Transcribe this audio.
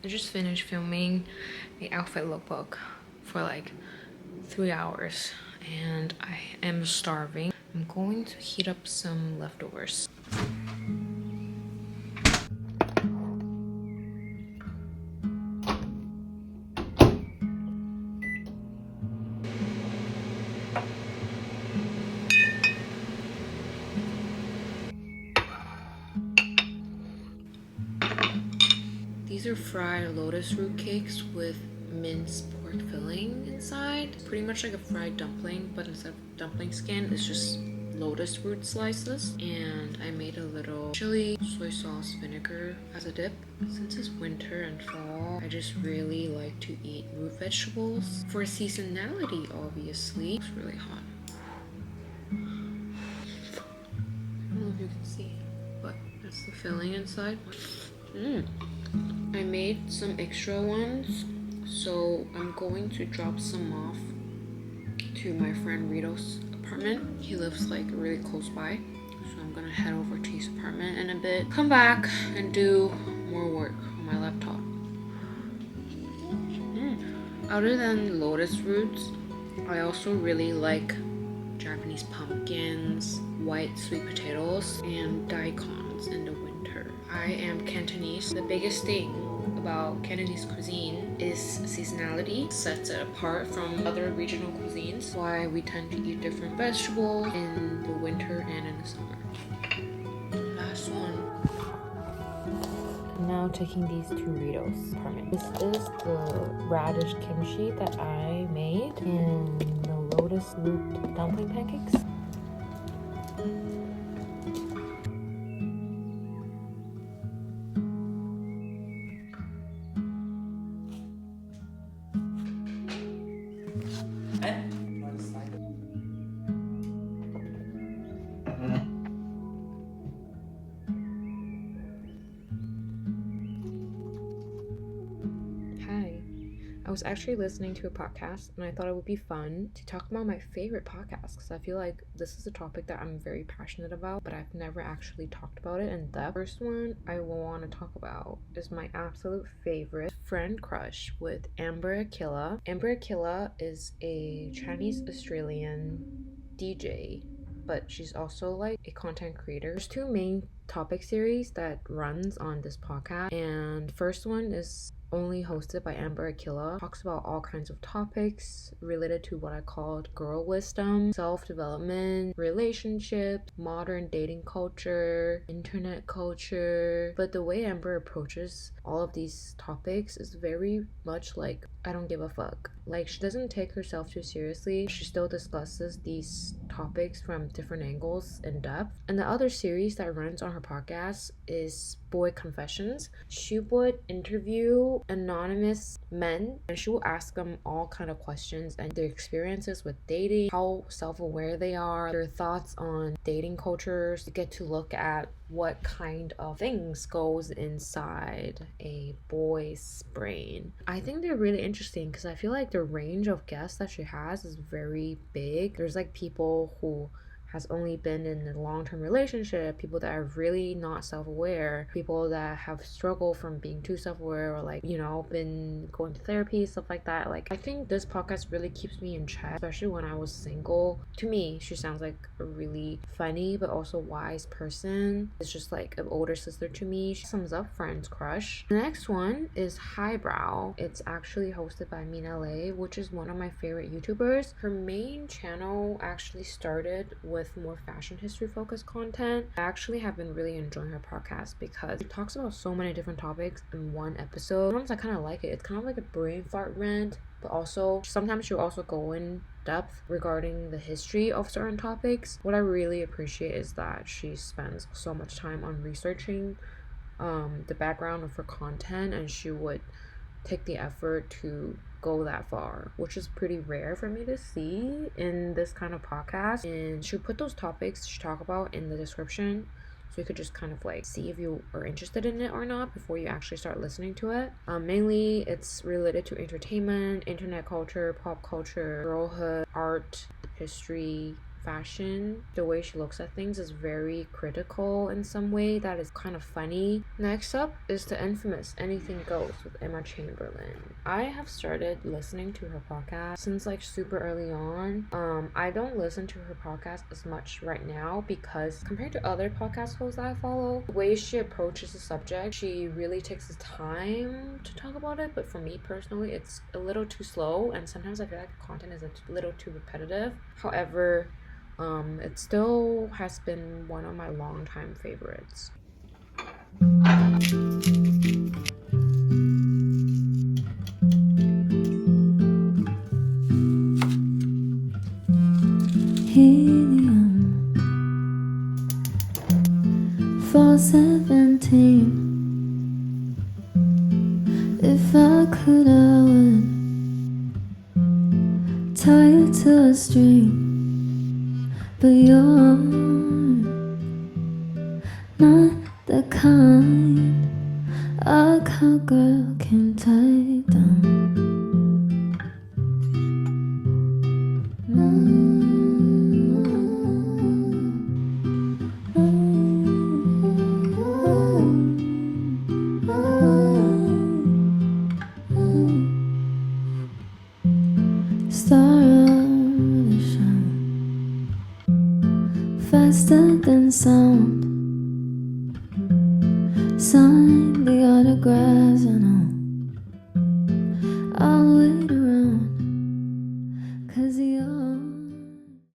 I just finished filming the outfit lookbook for like 3 hours and I am starving. I'm going to heat up some leftovers. These are fried lotus root cakes with minced pork filling inside. Pretty much like a fried dumpling, but instead of dumpling skin, it's just lotus root slices. And I made a little chili soy sauce vinegar as a dip. Since it's winter and fall, I just really like to eat root vegetables. For seasonality, obviously. It's really hot. I don't know if you can see, but that's the filling inside. I made some extra ones, so I'm going to drop some off to my friend Rito's apartment. He lives like really close by, so I'm gonna head over to his apartment in a bit, come back and do more work on my laptop. Other than lotus roots, I also really like Japanese pumpkins, white sweet potatoes, and daikons in the winter. I am Cantonese. The biggest thing about Cantonese cuisine is seasonality. Sets it apart from other regional cuisines. Why we tend to eat different vegetables in the winter and in the summer. Last one. I'm now taking these to Rito's apartment. This is the radish kimchi that I made and the lotus root dumpling pancakes. I was actually listening to a podcast and I thought it would be fun to talk about my favorite podcasts because I feel like this is a topic that I'm very passionate about, but I've never actually talked about it in depth. First one I want to talk about is my absolute favorite, Friend Crush with Akila. Akila is a Chinese Australian DJ, but she's also like a content creator. There's two main topic series that runs on this podcast, and the first one is only hosted by Akila. Talks about all kinds of topics related to what I called girl wisdom, self-development, relationships, modern dating culture, internet culture. But the way Amber approaches all of these topics is very much like I don't give a fuck. Like, she doesn't take herself too seriously. She still discusses these topics from different angles in depth. And the other series that runs on her podcast is Boy Confessions. She would interview anonymous men and she will ask them all kind of questions and their experiences with dating, how self-aware they are, their thoughts on dating cultures. You get to look at what kind of things goes inside a boy's brain. I think they're really interesting because I feel like the range of guests that she has is very big. There's like people who has only been in a long-term relationship, people that are really not self-aware, people that have struggled from being too self-aware, or like, you know, been going to therapy, stuff like that. Like, I think this podcast really keeps me in check, especially when I was single. To me, she sounds like a really funny but also wise person. It's just like an older sister to me. She sums up Friends Crush. The next one is Highbrow. It's actually hosted by Mina Lay, which is one of my favorite YouTubers. Her main channel actually started with more fashion history focused content. I actually have been really enjoying her podcast because it talks about so many different topics in one episode. Sometimes I kind of like it. It's kind of like a brain fart rant, but also sometimes she'll also go in depth regarding the history of certain topics. What I really appreciate is that she spends so much time on researching the background of her content, and she would take the effort to go that far, which is pretty rare for me to see in this kind of podcast. And she'll put those topics she talk about in the description, so you could just kind of like see if you are interested in it or not before you actually start listening to it. Mainly it's related to entertainment, internet culture, pop culture, girlhood, art, history, fashion. The way she looks at things is very critical in some way that is kind of funny. Next up is the infamous Anything Goes with Emma Chamberlain. I have started listening to her podcast since like super early on. I don't listen to her podcast as much right now because compared to other podcast hosts that I follow, the way she approaches the subject, she really takes the time to talk about it. But for me personally, it's a little too slow, and sometimes I feel like the content is a little too repetitive. However, it still has been one of my longtime favorites. Helium 417. If I could, I would tie you to a string, but you're not the kind a cowgirl can tie down. Star of the show, faster than sound. Sign the autographs and all.